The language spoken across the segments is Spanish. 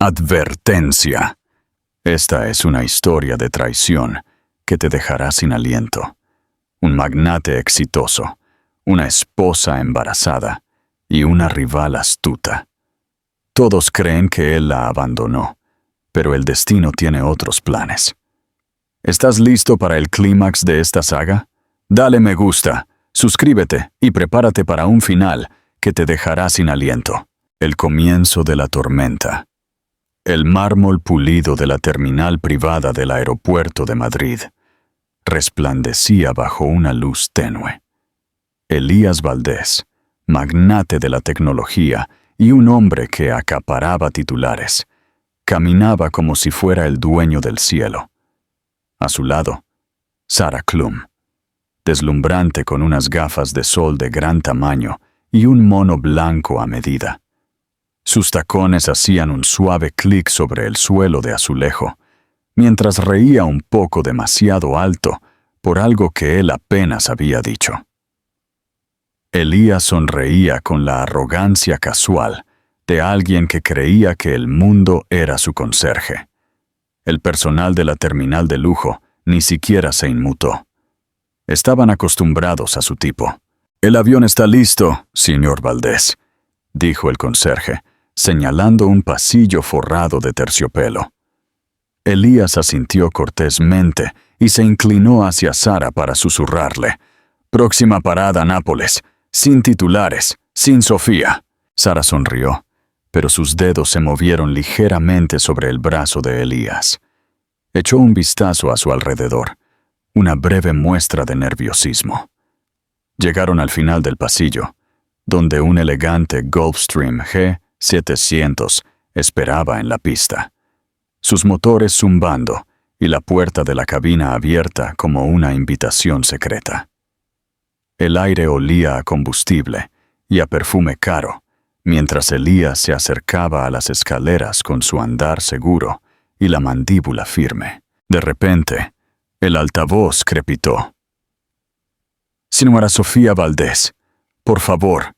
Advertencia. Esta es una historia de traición que te dejará sin aliento. Un magnate exitoso, una esposa embarazada y una rival astuta. Todos creen que él la abandonó, pero el destino tiene otros planes. ¿Estás listo para el clímax de esta saga? Dale me gusta, suscríbete y prepárate para un final que te dejará sin aliento. El comienzo de la tormenta. El mármol pulido de la terminal privada del aeropuerto de Madrid resplandecía bajo una luz tenue. Elías Valdés, magnate de la tecnología y un hombre que acaparaba titulares, caminaba como si fuera el dueño del cielo. A su lado, Sarah Klum, deslumbrante con unas gafas de sol de gran tamaño y un mono blanco a medida. Sus tacones hacían un suave clic sobre el suelo de azulejo, mientras reía un poco demasiado alto por algo que él apenas había dicho. Elías sonreía con la arrogancia casual de alguien que creía que el mundo era su conserje. El personal de la terminal de lujo ni siquiera se inmutó. Estaban acostumbrados a su tipo. «El avión está listo, señor Valdés», dijo el conserje, señalando un pasillo forrado de terciopelo. Elías asintió cortésmente y se inclinó hacia Sarah para susurrarle: «Próxima parada, Nápoles, sin titulares, sin Sofía». Sarah sonrió, pero sus dedos se movieron ligeramente sobre el brazo de Elías. Echó un vistazo a su alrededor, una breve muestra de nerviosismo. Llegaron al final del pasillo, donde un elegante Gulfstream G700 esperaba en la pista, sus motores zumbando y la puerta de la cabina abierta como una invitación secreta. El aire olía a combustible y a perfume caro, mientras Elías se acercaba a las escaleras con su andar seguro y la mandíbula firme. De repente, el altavoz crepitó. «Señora Sofía Valdés, por favor,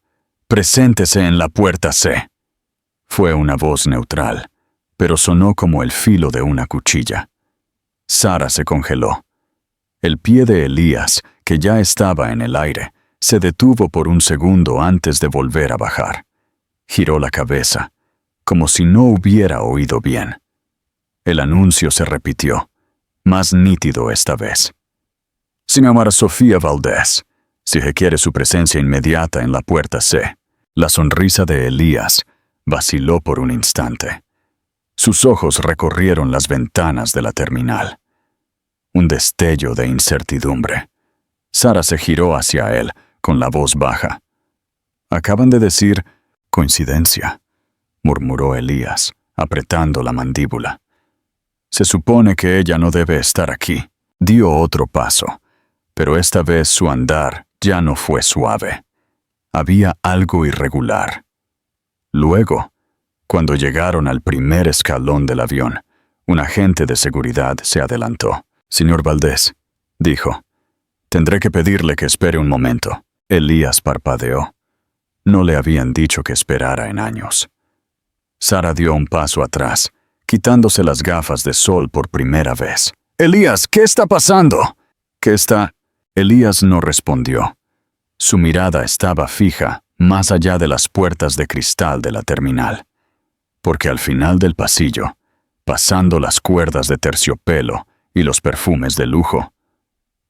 preséntese en la puerta C». Fue una voz neutral, pero sonó como el filo de una cuchilla. Sarah se congeló. El pie de Elías, que ya estaba en el aire, se detuvo por un segundo antes de volver a bajar. Giró la cabeza, como si no hubiera oído bien. El anuncio se repitió, más nítido esta vez. «Señora Sofía Valdés, si requiere su presencia inmediata en la puerta C». La sonrisa de Elías vaciló por un instante. Sus ojos recorrieron las ventanas de la terminal. Un destello de incertidumbre. Sarah se giró hacia él con la voz baja. «Acaban de decir coincidencia», murmuró Elías, apretando la mandíbula. «Se supone que ella no debe estar aquí». Dio otro paso, pero esta vez su andar ya no fue suave. Había algo irregular. Luego, cuando llegaron al primer escalón del avión, un agente de seguridad se adelantó. «Señor Valdés», dijo, «tendré que pedirle que espere un momento». Elías parpadeó. No le habían dicho que esperara en años. Sarah dio un paso atrás, quitándose las gafas de sol por primera vez. «Elías, ¿qué está pasando?» «¿Qué está?» Elías no respondió. Su mirada estaba fija más allá de las puertas de cristal de la terminal, porque al final del pasillo, pasando las cuerdas de terciopelo y los perfumes de lujo,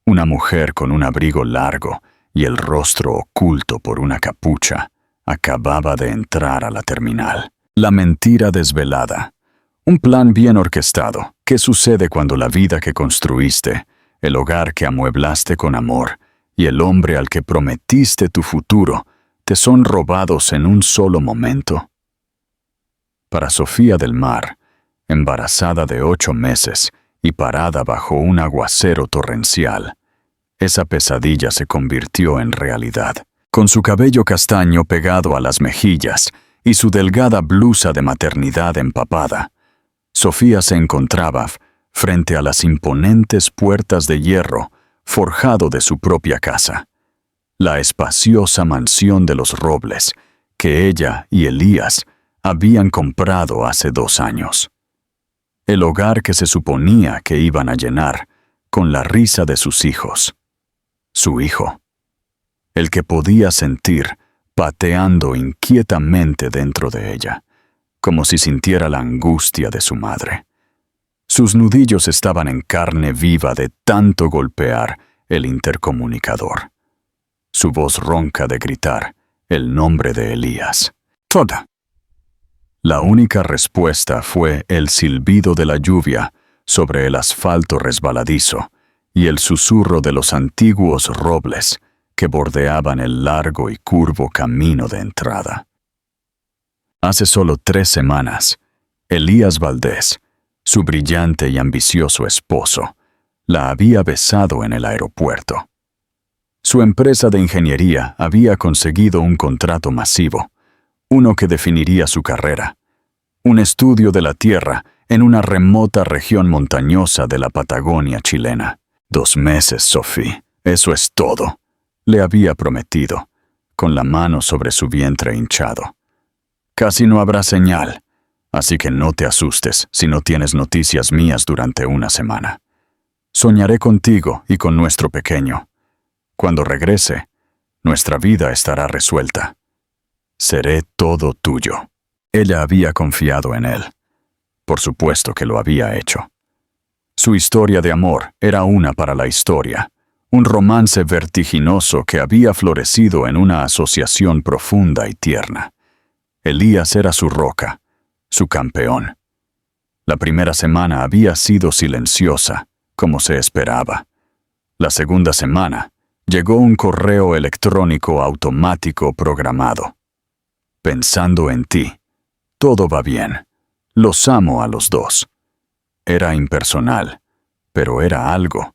una mujer con un abrigo largo y el rostro oculto por una capucha acababa de entrar a la terminal. La mentira desvelada. Un plan bien orquestado. ¿Qué sucede cuando la vida que construiste, el hogar que amueblaste con amor y el hombre al que prometiste tu futuro te son robados en un solo momento? Para Sofía del Mar, embarazada de 8 meses y parada bajo un aguacero torrencial, esa pesadilla se convirtió en realidad. Con su cabello castaño pegado a las mejillas y su delgada blusa de maternidad empapada, Sofía se encontraba frente a las imponentes puertas de hierro forjado de su propia casa, la espaciosa mansión de los Robles, que ella y Elías habían comprado hace 2 años. El hogar que se suponía que iban a llenar con la risa de sus hijos. Su hijo. El que podía sentir pateando inquietamente dentro de ella, como si sintiera la angustia de su madre. Sus nudillos estaban en carne viva de tanto golpear el intercomunicador. Su voz ronca de gritar el nombre de Elías. ¡Toda! La única respuesta fue el silbido de la lluvia sobre el asfalto resbaladizo y el susurro de los antiguos robles que bordeaban el largo y curvo camino de entrada. Hace solo 3 semanas, Elías Valdés, su brillante y ambicioso esposo, la había besado en el aeropuerto. Su empresa de ingeniería había conseguido un contrato masivo, uno que definiría su carrera. Un estudio de la Tierra en una remota región montañosa de la Patagonia chilena. 2 meses, Sophie, eso es todo, le había prometido, con la mano sobre su vientre hinchado. Casi no habrá señal, así que no te asustes si no tienes noticias mías durante una semana. Soñaré contigo y con nuestro pequeño. Cuando regrese, nuestra vida estará resuelta. Seré todo tuyo. Ella había confiado en él. Por supuesto que lo había hecho. Su historia de amor era una para la historia, un romance vertiginoso que había florecido en una asociación profunda y tierna. Elías era su roca, su campeón. La primera semana había sido silenciosa, como se esperaba. La segunda semana, llegó un correo electrónico automático programado. Pensando en ti. Todo va bien. Los amo a los dos. Era impersonal, pero era algo.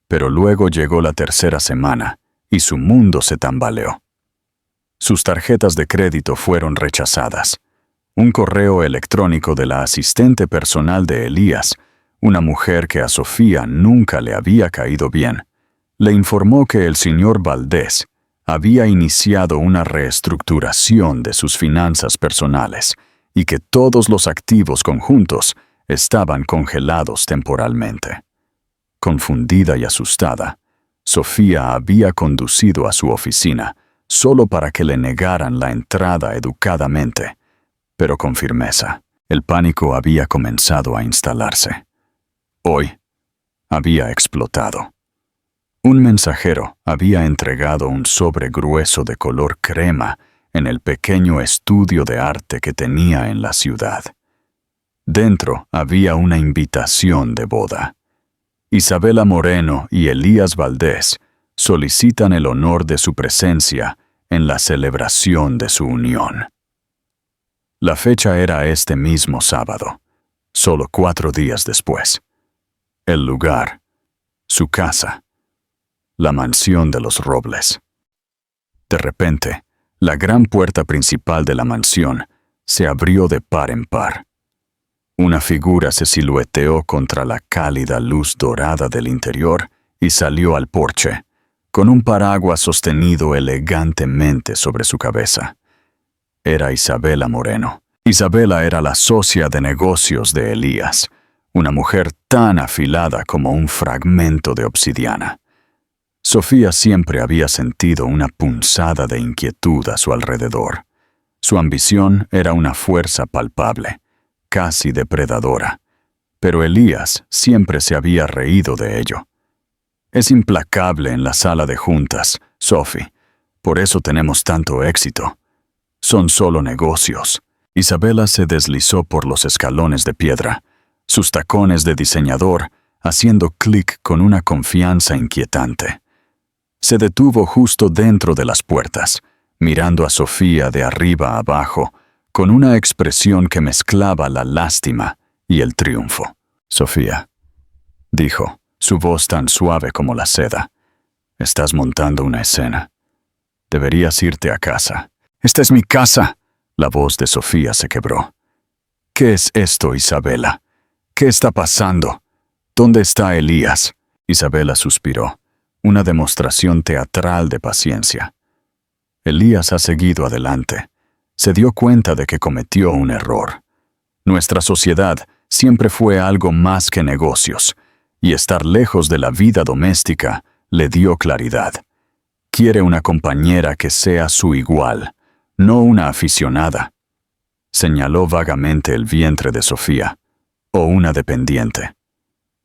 Pero luego llegó la tercera semana y su mundo se tambaleó. Sus tarjetas de crédito fueron rechazadas. Un correo electrónico de la asistente personal de Elías, una mujer que a Sofía nunca le había caído bien, le informó que el señor Valdés había iniciado una reestructuración de sus finanzas personales y que todos los activos conjuntos estaban congelados temporalmente. Confundida y asustada, Sofía había conducido a su oficina solo para que le negaran la entrada educadamente, pero con firmeza. El pánico había comenzado a instalarse. Hoy había explotado. Un mensajero había entregado un sobre grueso de color crema en el pequeño estudio de arte que tenía en la ciudad. Dentro había una invitación de boda. Isabela Moreno y Elías Valdés solicitan el honor de su presencia en la celebración de su unión. La fecha era este mismo sábado, solo 4 días después. El lugar, su casa, la mansión de los Robles. De repente, la gran puerta principal de la mansión se abrió de par en par. Una figura se silueteó contra la cálida luz dorada del interior y salió al porche, con un paraguas sostenido elegantemente sobre su cabeza. Era Isabela Moreno. Isabela era la socia de negocios de Elías, una mujer tan afilada como un fragmento de obsidiana. Sofía siempre había sentido una punzada de inquietud a su alrededor. Su ambición era una fuerza palpable, casi depredadora, pero Elías siempre se había reído de ello. Es implacable en la sala de juntas, Sophie, por eso tenemos tanto éxito. Son solo negocios. Isabela se deslizó por los escalones de piedra, sus tacones de diseñador haciendo clic con una confianza inquietante. Se detuvo justo dentro de las puertas, mirando a Sofía de arriba a abajo, con una expresión que mezclaba la lástima y el triunfo. Sofía, dijo, su voz tan suave como la seda, estás montando una escena. Deberías irte a casa. ¡Esta es mi casa! La voz de Sofía se quebró. ¿Qué es esto, Isabela? ¿Qué está pasando? ¿Dónde está Elías? Isabela suspiró, una demostración teatral de paciencia. Elías ha seguido adelante. Se dio cuenta de que cometió un error. Nuestra sociedad siempre fue algo más que negocios, y estar lejos de la vida doméstica le dio claridad. Quiere una compañera que sea su igual, no una aficionada. Señaló vagamente el vientre de Sofía, o una dependiente.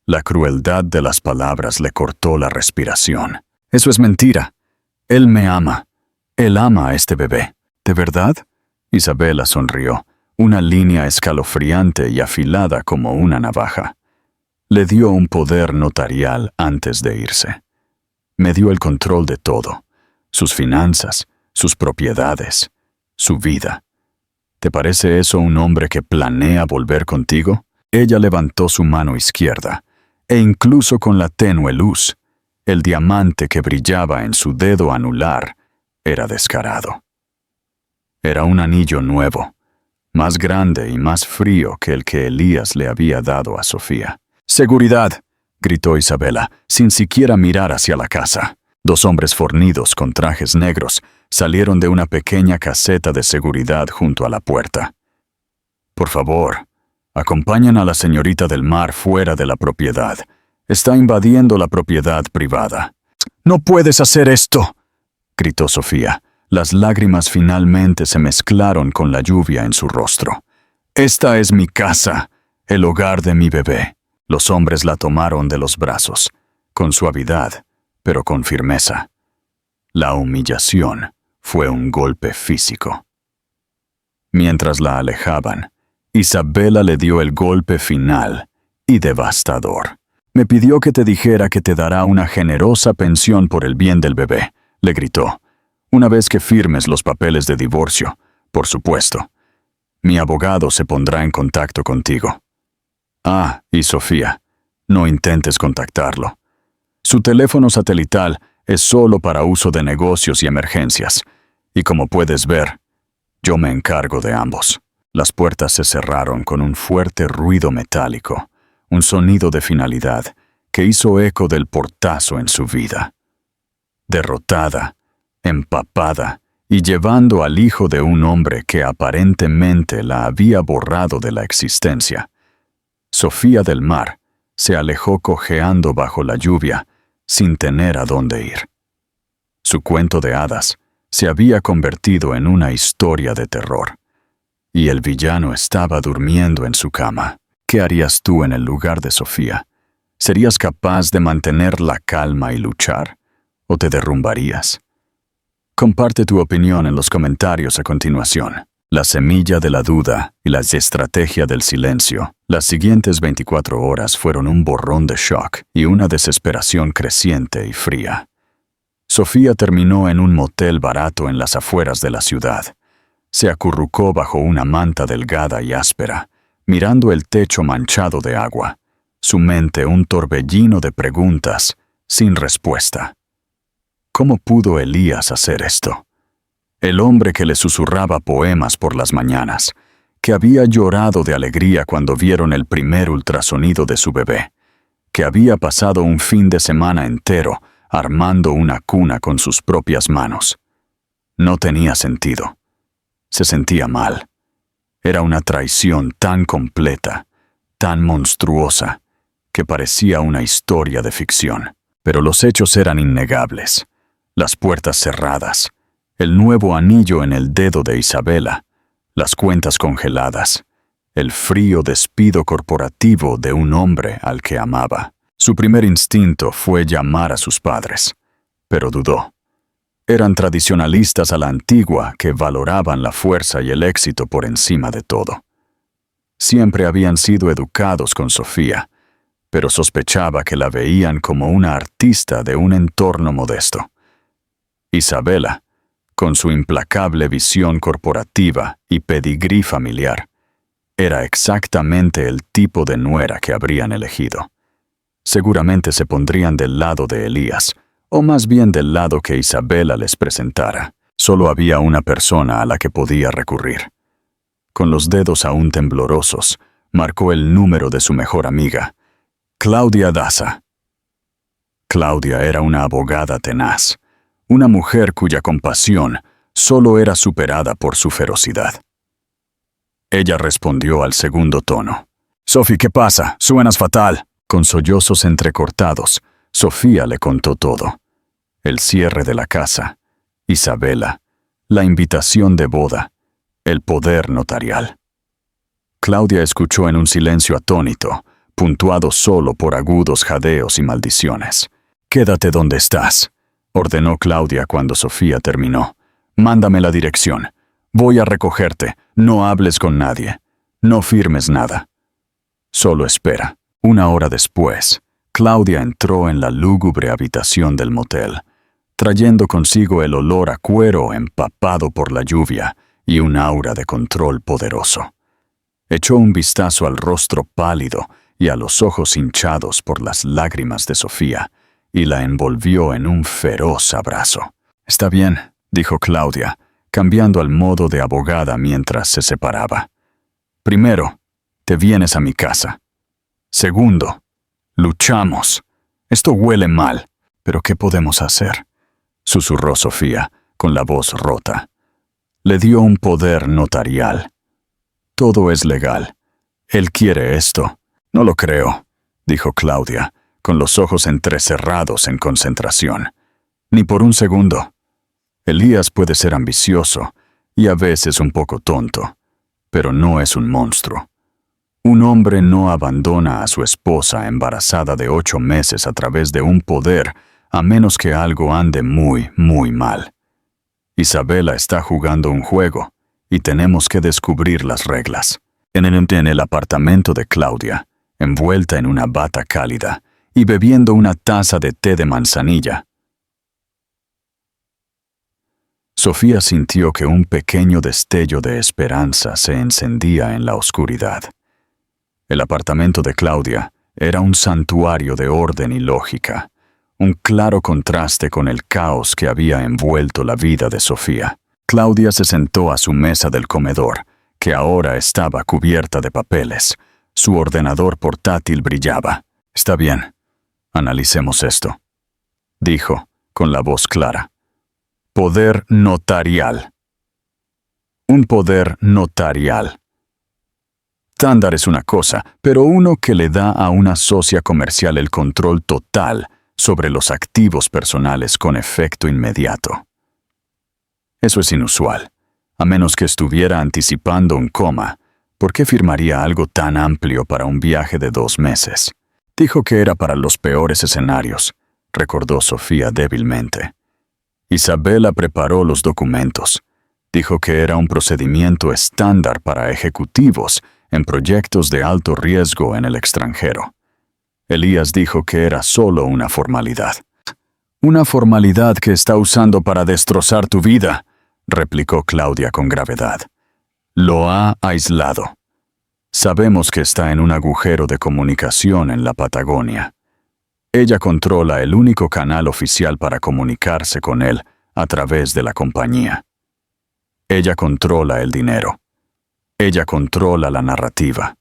La crueldad de las palabras le cortó la respiración. Eso es mentira. Él me ama. Él ama a este bebé. ¿De verdad? Isabela sonrió, una línea escalofriante y afilada como una navaja. Le dio un poder notarial antes de irse. Me dio el control de todo, sus finanzas, sus propiedades, su vida. ¿Te parece eso un hombre que planea volver contigo? Ella levantó su mano izquierda, e incluso con la tenue luz, el diamante que brillaba en su dedo anular era descarado. Era un anillo nuevo, más grande y más frío que el que Elías le había dado a Sofía. ¡Seguridad!, gritó Isabela, sin siquiera mirar hacia la casa. 2 hombres fornidos con trajes negros salieron de una pequeña caseta de seguridad junto a la puerta. Por favor, acompañen a la señorita del mar fuera de la propiedad. Está invadiendo la propiedad privada. ¡No puedes hacer esto!, gritó Sofía. Las lágrimas finalmente se mezclaron con la lluvia en su rostro. Esta es mi casa, el hogar de mi bebé. Los hombres la tomaron de los brazos, con suavidad, pero con firmeza. La humillación fue un golpe físico. Mientras la alejaban, Isabela le dio el golpe final y devastador. Me pidió que te dijera que te dará una generosa pensión por el bien del bebé, le gritó. Una vez que firmes los papeles de divorcio, por supuesto. Mi abogado se pondrá en contacto contigo. Ah, y Sofía, no intentes contactarlo. Su teléfono satelital es solo para uso de negocios y emergencias, y como puedes ver, yo me encargo de ambos. Las puertas se cerraron con un fuerte ruido metálico, un sonido de finalidad que hizo eco del portazo en su vida. Derrotada, empapada y llevando al hijo de un hombre que aparentemente la había borrado de la existencia, Sofía del Mar se alejó cojeando bajo la lluvia sin tener a dónde ir. Su cuento de hadas se había convertido en una historia de terror, y el villano estaba durmiendo en su cama. ¿Qué harías tú en el lugar de Sofía? ¿Serías capaz de mantener la calma y luchar, o te derrumbarías? Comparte tu opinión en los comentarios a continuación. La semilla de la duda y la estrategia del silencio. Las siguientes 24 horas fueron un borrón de shock y una desesperación creciente y fría. Sofía terminó en un motel barato en las afueras de la ciudad. Se acurrucó bajo una manta delgada y áspera, mirando el techo manchado de agua, su mente un torbellino de preguntas, sin respuesta. ¿Cómo pudo Elías hacer esto? El hombre que le susurraba poemas por las mañanas, que había llorado de alegría cuando vieron el primer ultrasonido de su bebé, que había pasado un fin de semana entero armando una cuna con sus propias manos. No tenía sentido. Se sentía mal. Era una traición tan completa, tan monstruosa, que parecía una historia de ficción. Pero los hechos eran innegables. Las puertas cerradas, el nuevo anillo en el dedo de Isabela, las cuentas congeladas, el frío despido corporativo de un hombre al que amaba. Su primer instinto fue llamar a sus padres, pero dudó. Eran tradicionalistas a la antigua que valoraban la fuerza y el éxito por encima de todo. Siempre habían sido educados con Sofía, pero sospechaba que la veían como una artista de un entorno modesto. Isabela, con su implacable visión corporativa y pedigrí familiar, era exactamente el tipo de nuera que habrían elegido. Seguramente se pondrían del lado de Elías, o más bien del lado que Isabela les presentara. Solo había una persona a la que podía recurrir. Con los dedos aún temblorosos, marcó el número de su mejor amiga, Claudia Daza. Claudia era una abogada tenaz, una mujer cuya compasión solo era superada por su ferocidad. Ella respondió al segundo tono. «Sophie, ¿qué pasa? Suenas fatal». Con sollozos entrecortados, Sofía le contó todo. El cierre de la casa, Isabela, la invitación de boda, el poder notarial. Claudia escuchó en un silencio atónito, puntuado solo por agudos jadeos y maldiciones. «Quédate donde estás», ordenó Claudia cuando Sofía terminó. «Mándame la dirección. Voy a recogerte. No hables con nadie. No firmes nada. Solo espera». 1 hora después, Claudia entró en la lúgubre habitación del motel, trayendo consigo el olor a cuero empapado por la lluvia y un aura de control poderoso. Echó un vistazo al rostro pálido y a los ojos hinchados por las lágrimas de Sofía, y la envolvió en un feroz abrazo. «Está bien», dijo Claudia, cambiando al modo de abogada mientras se separaba. «Primero, te vienes a mi casa. Segundo, luchamos. Esto huele mal, pero ¿qué podemos hacer?», susurró Sofía, con la voz rota. Le dio un poder notarial. «Todo es legal. Él quiere esto». «No lo creo», dijo Claudia, con los ojos entrecerrados en concentración. «Ni por un segundo. Elías puede ser ambicioso y a veces un poco tonto, pero no es un monstruo. Un hombre no abandona a su esposa embarazada de 8 meses a través de un poder, a menos que algo ande muy, muy mal. Isabela está jugando un juego y tenemos que descubrir las reglas». En el apartamento de Claudia, envuelta en una bata cálida y bebiendo una taza de té de manzanilla, Sofía sintió que un pequeño destello de esperanza se encendía en la oscuridad. El apartamento de Claudia era un santuario de orden y lógica, un claro contraste con el caos que había envuelto la vida de Sofía. Claudia se sentó a su mesa del comedor, que ahora estaba cubierta de papeles. Su ordenador portátil brillaba. «Está bien, analicemos esto», dijo, con la voz clara. «Poder notarial. Un poder notarial. Estándar es una cosa, pero uno que le da a una socia comercial el control total sobre los activos personales con efecto inmediato. Eso es inusual. A menos que estuviera anticipando un coma, ¿por qué firmaría algo tan amplio para un viaje de 2 meses? Dijo que era para los peores escenarios», recordó Sofía débilmente. Isabela preparó los documentos. Dijo que era un procedimiento estándar para ejecutivos en proyectos de alto riesgo en el extranjero. Elías dijo que era solo una formalidad. «Una formalidad que está usando para destrozar tu vida», replicó Claudia con gravedad. «Lo ha aislado. Sabemos que está en un agujero de comunicación en la Patagonia. Ella controla el único canal oficial para comunicarse con él a través de la compañía. Ella controla el dinero. Ella controla la narrativa.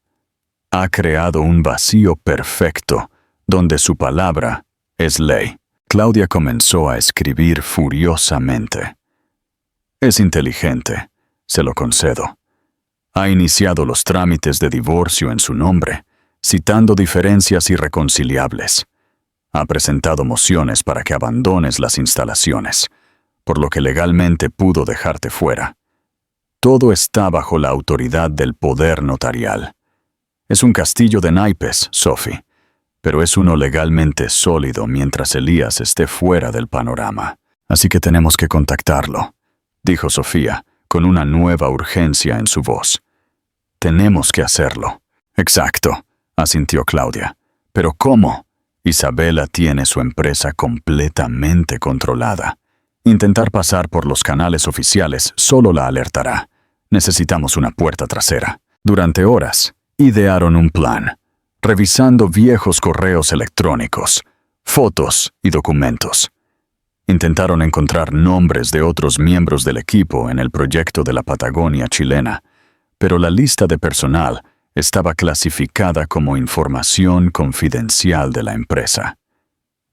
Ha creado un vacío perfecto donde su palabra es ley». Claudia comenzó a escribir furiosamente. «Es inteligente, se lo concedo. Ha iniciado los trámites de divorcio en su nombre, citando diferencias irreconciliables. Ha presentado mociones para que abandones las instalaciones, por lo que legalmente pudo dejarte fuera. Todo está bajo la autoridad del poder notarial. Es un castillo de naipes, Sophie, pero es uno legalmente sólido mientras Elías esté fuera del panorama. Así que tenemos que contactarlo», dijo Sofía, con una nueva urgencia en su voz. «Tenemos que hacerlo». «Exacto», asintió Claudia. «¿Pero cómo?» Isabela tiene su empresa completamente controlada. Intentar pasar por los canales oficiales solo la alertará. Necesitamos una puerta trasera». Durante horas, idearon un plan, revisando viejos correos electrónicos, fotos y documentos. Intentaron encontrar nombres de otros miembros del equipo en el proyecto de la Patagonia chilena, pero la lista de personal estaba clasificada como información confidencial de la empresa.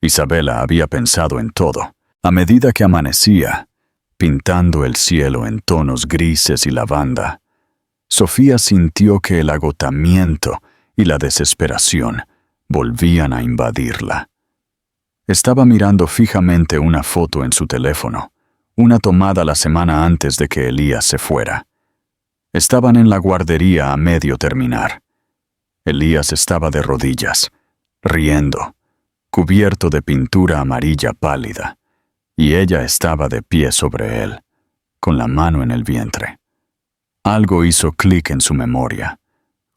Isabela había pensado en todo. A medida que amanecía, pintando el cielo en tonos grises y lavanda. Sofía sintió que el agotamiento y la desesperación volvían a invadirla. Estaba mirando fijamente una foto en su teléfono, una tomada la semana antes de que Elías se fuera. Estaban en la guardería a medio terminar. Elías estaba de rodillas, riendo, cubierto de pintura amarilla pálida, y ella estaba de pie sobre él, con la mano en el vientre. Algo hizo clic en su memoria,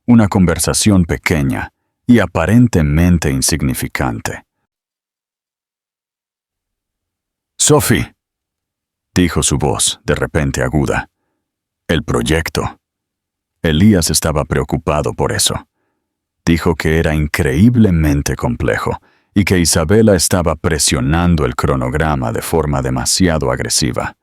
una conversación pequeña y aparentemente insignificante. «Sophie», dijo su voz, de repente aguda. «El proyecto». Elías estaba preocupado por eso. Dijo que era increíblemente complejo y que Isabela estaba presionando el cronograma de forma demasiado agresiva.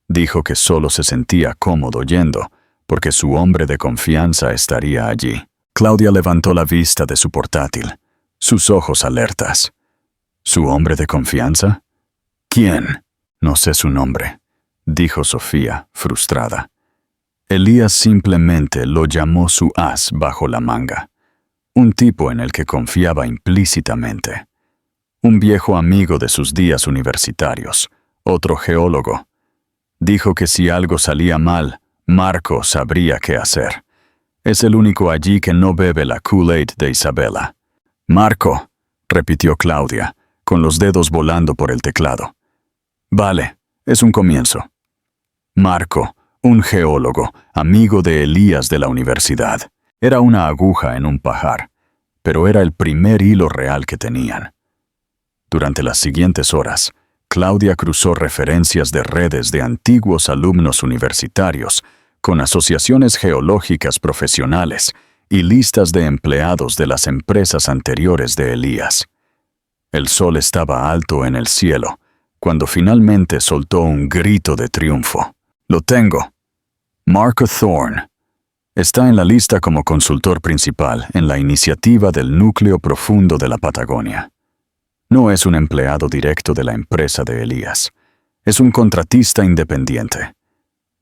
Dijo que solo se sentía cómodo yendo, porque su hombre de confianza estaría allí. Claudia levantó la vista de su portátil, sus ojos alertas. ¿Su hombre de confianza? ¿Quién? No sé su nombre, dijo Sofía, frustrada. Elías simplemente lo llamó su as bajo la manga, un tipo en el que confiaba implícitamente. Un viejo amigo de sus días universitarios, otro geólogo. Dijo que si algo salía mal, Marco sabría qué hacer. Es el único allí que no bebe la Kool-Aid de Isabela. «Marco», repitió Claudia, con los dedos volando por el teclado. «Vale, es un comienzo». Marco, un geólogo, amigo de Elías de la universidad. Era una aguja en un pajar, pero era el primer hilo real que tenían. Durante las siguientes horas, Claudia cruzó referencias de redes de antiguos alumnos universitarios con asociaciones geológicas profesionales y listas de empleados de las empresas anteriores de Elías. El sol estaba alto en el cielo, cuando finalmente soltó un grito de triunfo. «Lo tengo. Marco Thorne. Está en la lista como consultor principal en la iniciativa del núcleo profundo de la Patagonia. No es un empleado directo de la empresa de Elías. Es un contratista independiente.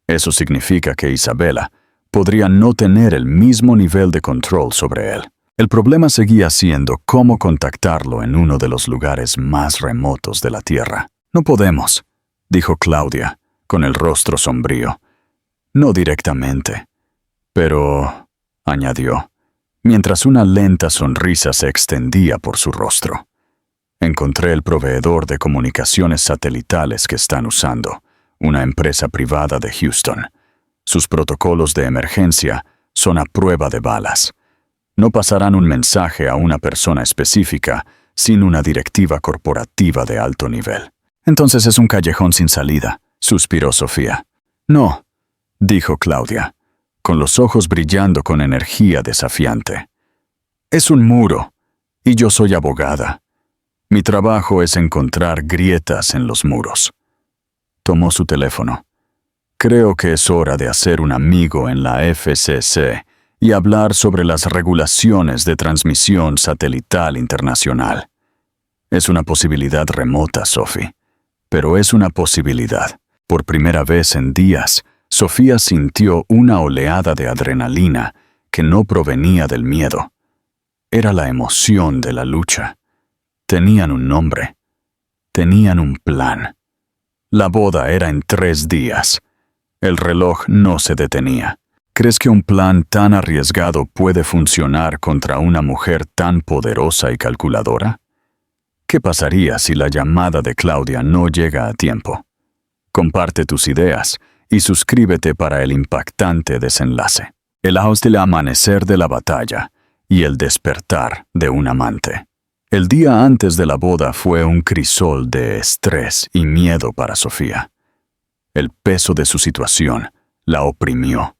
Eso significa que Isabela podría no tener el mismo nivel de control sobre él. El problema seguía siendo cómo contactarlo en uno de los lugares más remotos de la Tierra. «No podemos», dijo Claudia, con el rostro sombrío. «No directamente. Pero», añadió, mientras una lenta sonrisa se extendía por su rostro, «encontré el proveedor de comunicaciones satelitales que están usando, una empresa privada de Houston. Sus protocolos de emergencia son a prueba de balas. No pasarán un mensaje a una persona específica sin una directiva corporativa de alto nivel». «Entonces es un callejón sin salida», suspiró Sofía. «No», dijo Claudia, con los ojos brillando con energía desafiante. «Es un muro, y yo soy abogada. Mi trabajo es encontrar grietas en los muros». Tomó su teléfono. «Creo que es hora de hacer un amigo en la FCC y hablar sobre las regulaciones de transmisión satelital internacional. Es una posibilidad remota, Sophie, pero es una posibilidad». Por primera vez en días, Sofía sintió una oleada de adrenalina que no provenía del miedo. Era la emoción de la lucha. Tenían un nombre. Tenían un plan. La boda era en 3 días. El reloj no se detenía. ¿Crees que un plan tan arriesgado puede funcionar contra una mujer tan poderosa y calculadora? ¿Qué pasaría si la llamada de Claudia no llega a tiempo? Comparte tus ideas y suscríbete para el impactante desenlace. El hostil amanecer de la batalla y el despertar de un amante. El día antes de la boda fue un crisol de estrés y miedo para Sofía. El peso de su situación la oprimió,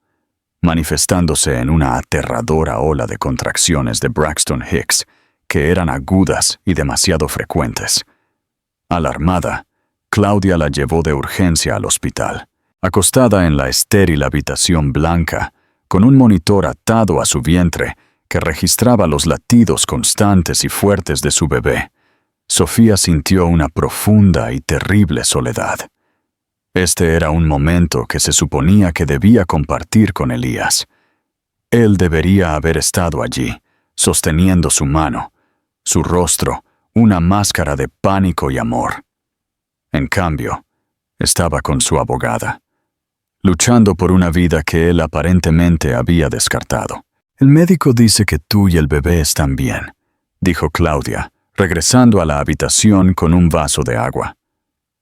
manifestándose en una aterradora ola de contracciones de Braxton Hicks que eran agudas y demasiado frecuentes. Alarmada, Claudia la llevó de urgencia al hospital. Acostada en la estéril habitación blanca, con un monitor atado a su vientre que registraba los latidos constantes y fuertes de su bebé, Sofía sintió una profunda y terrible soledad. Este era un momento que se suponía que debía compartir con Elías. Él debería haber estado allí, sosteniendo su mano, su rostro, una máscara de pánico y amor. En cambio, estaba con su abogada, luchando por una vida que él aparentemente había descartado. «El médico dice que tú y el bebé están bien», dijo Claudia, regresando a la habitación con un vaso de agua.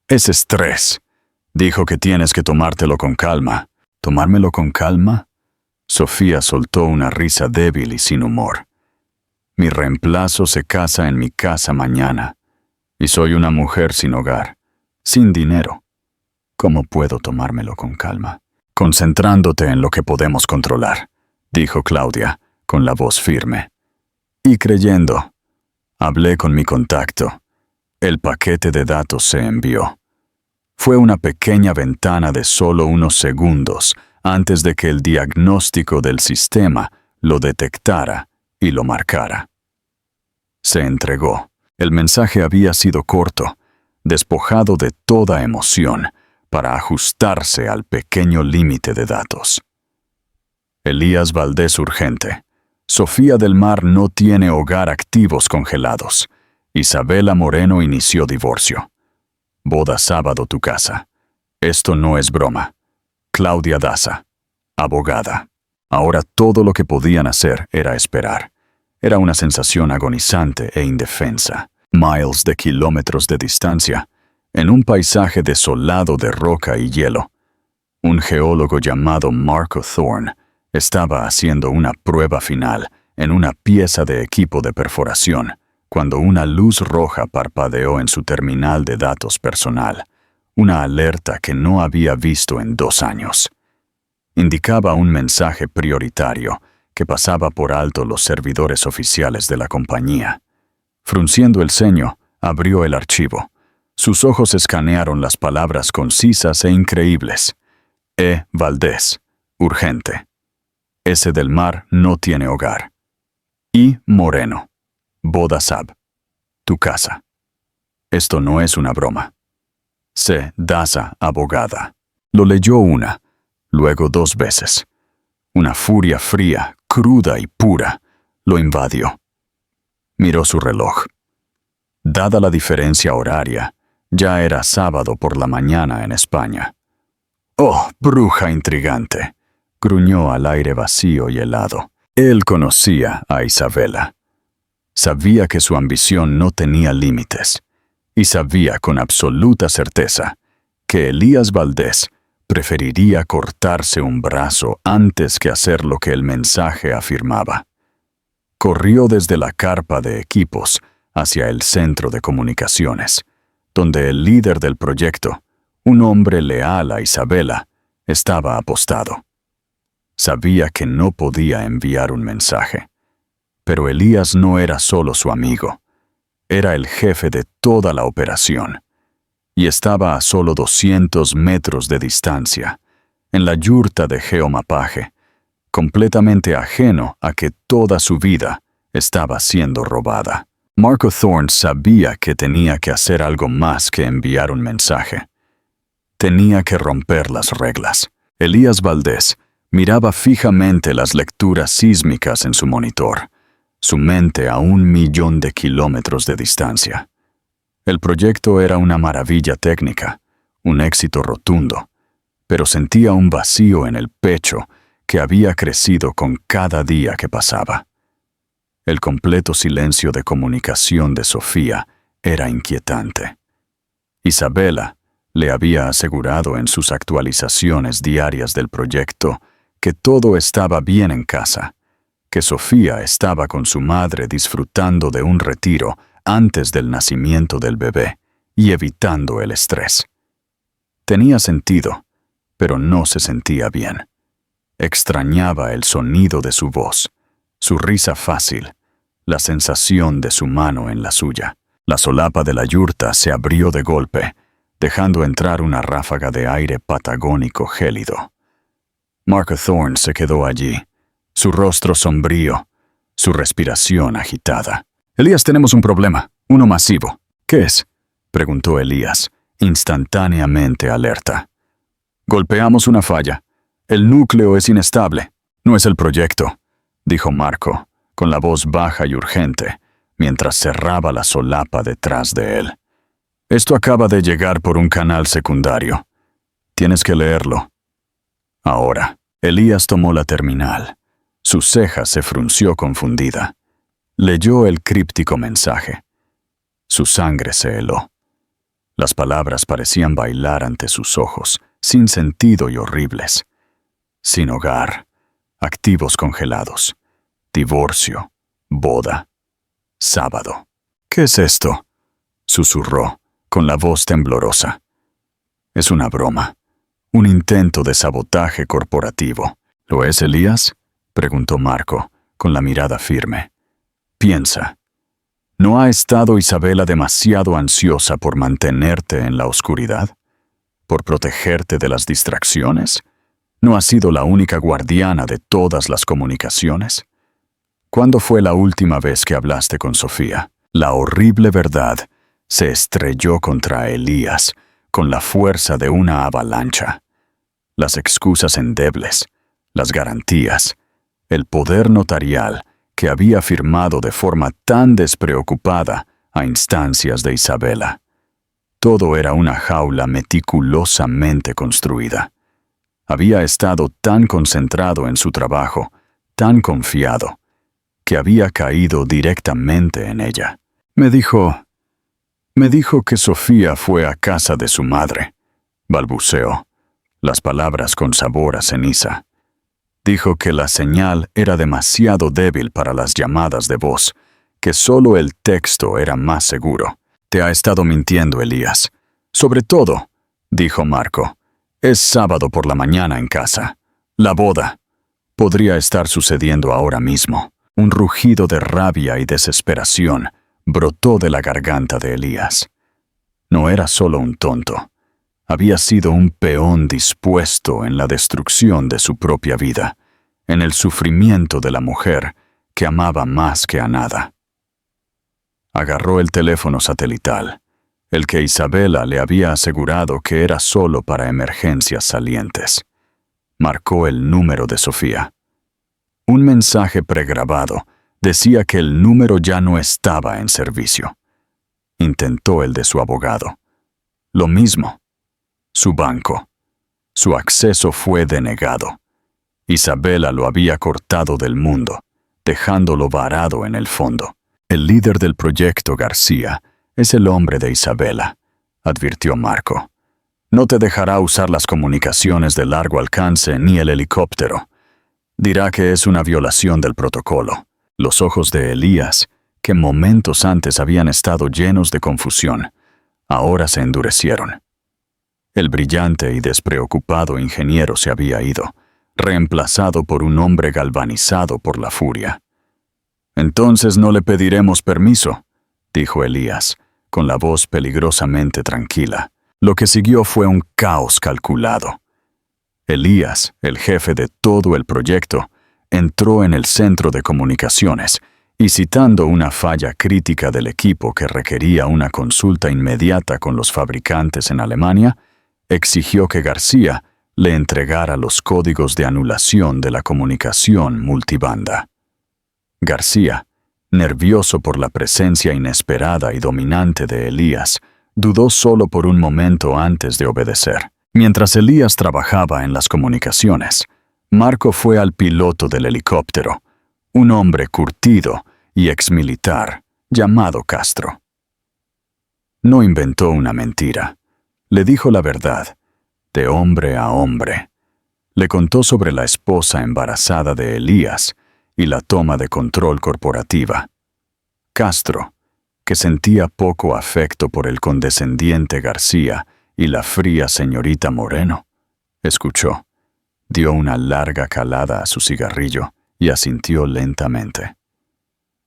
«Es estrés. Dijo que tienes que tomártelo con calma». «¿Tomármelo con calma?» Sofía soltó una risa débil y sin humor. «Mi reemplazo se casa en mi casa mañana, y soy una mujer sin hogar, sin dinero. ¿Cómo puedo tomármelo con calma?» «Concentrándote en lo que podemos controlar», dijo Claudia, con la voz firme. «Y creyendo. Hablé con mi contacto. El paquete de datos se envió. Fue una pequeña ventana de solo unos segundos antes de que el diagnóstico del sistema lo detectara y lo marcara. Se entregó. El mensaje había sido corto, despojado de toda emoción, para ajustarse al pequeño límite de datos. Elías Valdés urgente. Sofía del Mar no tiene hogar, activos congelados. Isabela Moreno inició divorcio. Boda sábado tu casa. Esto no es broma. Claudia Daza, abogada. Ahora todo lo que podían hacer era esperar. Era una sensación agonizante e indefensa. Miles de kilómetros de distancia, en un paisaje desolado de roca y hielo. Un geólogo llamado Marco Thorne estaba haciendo una prueba final en una pieza de equipo de perforación cuando una luz roja parpadeó en su terminal de datos personal, una alerta que no había visto en 2 años. Indicaba un mensaje prioritario que pasaba por alto los servidores oficiales de la compañía. Frunciendo el ceño, abrió el archivo. Sus ojos escanearon las palabras concisas e increíbles. E. Valdés, urgente. S. del Mar no tiene hogar. I. Moreno, boda Sab, tu casa. Esto no es una broma. C. Daza, abogada. Lo leyó una, luego 2 veces. Una furia fría, cruda y pura lo invadió. Miró su reloj. Dada la diferencia horaria, ya era sábado por la mañana en España. «Oh, bruja intrigante», gruñó al aire vacío y helado. Él conocía a Isabela. Sabía que su ambición no tenía límites, y sabía con absoluta certeza que Elías Valdés preferiría cortarse un brazo antes que hacer lo que el mensaje afirmaba. Corrió desde la carpa de equipos hacia el centro de comunicaciones, donde el líder del proyecto, un hombre leal a Isabela, estaba apostado. Sabía que no podía enviar un mensaje, pero Elías no era solo su amigo, era el jefe de toda la operación, y estaba a solo 200 metros de distancia, en la yurta de geomapaje, completamente ajeno a que toda su vida estaba siendo robada. Marco Thorne sabía que tenía que hacer algo más que enviar un mensaje. Tenía que romper las reglas. Elías Valdés miraba fijamente las lecturas sísmicas en su monitor, su mente a 1.000.000 de kilómetros de distancia. El proyecto era una maravilla técnica, un éxito rotundo, pero sentía un vacío en el pecho que había crecido con cada día que pasaba. El completo silencio de comunicación de Sofía era inquietante. Isabela le había asegurado en sus actualizaciones diarias del proyecto que todo estaba bien en casa, que Sofía estaba con su madre disfrutando de un retiro antes del nacimiento del bebé y evitando el estrés. Tenía sentido, pero no se sentía bien. Extrañaba el sonido de su voz, su risa fácil, la sensación de su mano en la suya. La solapa de la yurta se abrió de golpe, dejando entrar una ráfaga de aire patagónico gélido. Marco Thorne se quedó allí, su rostro sombrío, su respiración agitada. «Elías, tenemos un problema, uno masivo». «¿Qué es?», preguntó Elías, instantáneamente alerta. Golpeamos una falla. El núcleo es inestable. No es el proyecto, dijo Marco, con la voz baja y urgente, mientras cerraba la solapa detrás de él. Esto acaba de llegar por un canal secundario. Tienes que leerlo. Ahora, Elías tomó la terminal. Su ceja se frunció confundida. Leyó el críptico mensaje. Su sangre se heló. Las palabras parecían bailar ante sus ojos, sin sentido y horribles. Sin hogar, activos congelados, divorcio, boda, sábado. ¿Qué es esto?, susurró, con la voz temblorosa. Es una broma, un intento de sabotaje corporativo. ¿Lo es, Elías?, preguntó Marco, con la mirada firme. Piensa. ¿No ha estado Isabela demasiado ansiosa por mantenerte en la oscuridad? ¿Por protegerte de las distracciones? ¿No ha sido la única guardiana de todas las comunicaciones? ¿Cuándo fue la última vez que hablaste con Sofía? La horrible verdad se estrelló contra Elías con la fuerza de una avalancha. Las excusas endebles, las garantías, el poder notarial que había firmado de forma tan despreocupada a instancias de Isabela. Todo era una jaula meticulosamente construida. Había estado tan concentrado en su trabajo, tan confiado, que había caído directamente en ella. Me dijo que Sofía fue a casa de su madre, balbuceó, las palabras con sabor a ceniza. Dijo que la señal era demasiado débil para las llamadas de voz, que solo el texto era más seguro. Te ha estado mintiendo, Elías. Sobre todo, dijo Marco, es sábado por la mañana en casa. La boda. Podría estar sucediendo ahora mismo. Un rugido de rabia y desesperación brotó de la garganta de Elías. No era solo un tonto. Había sido un peón dispuesto en la destrucción de su propia vida, en el sufrimiento de la mujer que amaba más que a nada. Agarró el teléfono satelital, el que Isabela le había asegurado que era solo para emergencias salientes. Marcó el número de Sofía. Un mensaje pregrabado decía que el número ya no estaba en servicio. Intentó el de su abogado. Lo mismo. Su banco. Su acceso fue denegado. Isabela lo había cortado del mundo, dejándolo varado en el fondo. El líder del proyecto, García, es el hombre de Isabela, advirtió Marco. No te dejará usar las comunicaciones de largo alcance ni el helicóptero. Dirá que es una violación del protocolo. Los ojos de Elías, que momentos antes habían estado llenos de confusión, ahora se endurecieron. El brillante y despreocupado ingeniero se había ido, reemplazado por un hombre galvanizado por la furia. «Entonces no le pediremos permiso», dijo Elías, con la voz peligrosamente tranquila. Lo que siguió fue un caos calculado. Elías, el jefe de todo el proyecto, entró en el centro de comunicaciones y, citando una falla crítica del equipo que requería una consulta inmediata con los fabricantes en Alemania, exigió que García le entregara los códigos de anulación de la comunicación multibanda. García, nervioso por la presencia inesperada y dominante de Elías, dudó solo por un momento antes de obedecer. Mientras Elías trabajaba en las comunicaciones, Marco fue al piloto del helicóptero, un hombre curtido y exmilitar llamado Castro. No inventó una mentira. Le dijo la verdad, de hombre a hombre. Le contó sobre la esposa embarazada de Elías y la toma de control corporativa. Castro, que sentía poco afecto por el condescendiente García y la fría señorita Moreno, escuchó, dio una larga calada a su cigarrillo y asintió lentamente.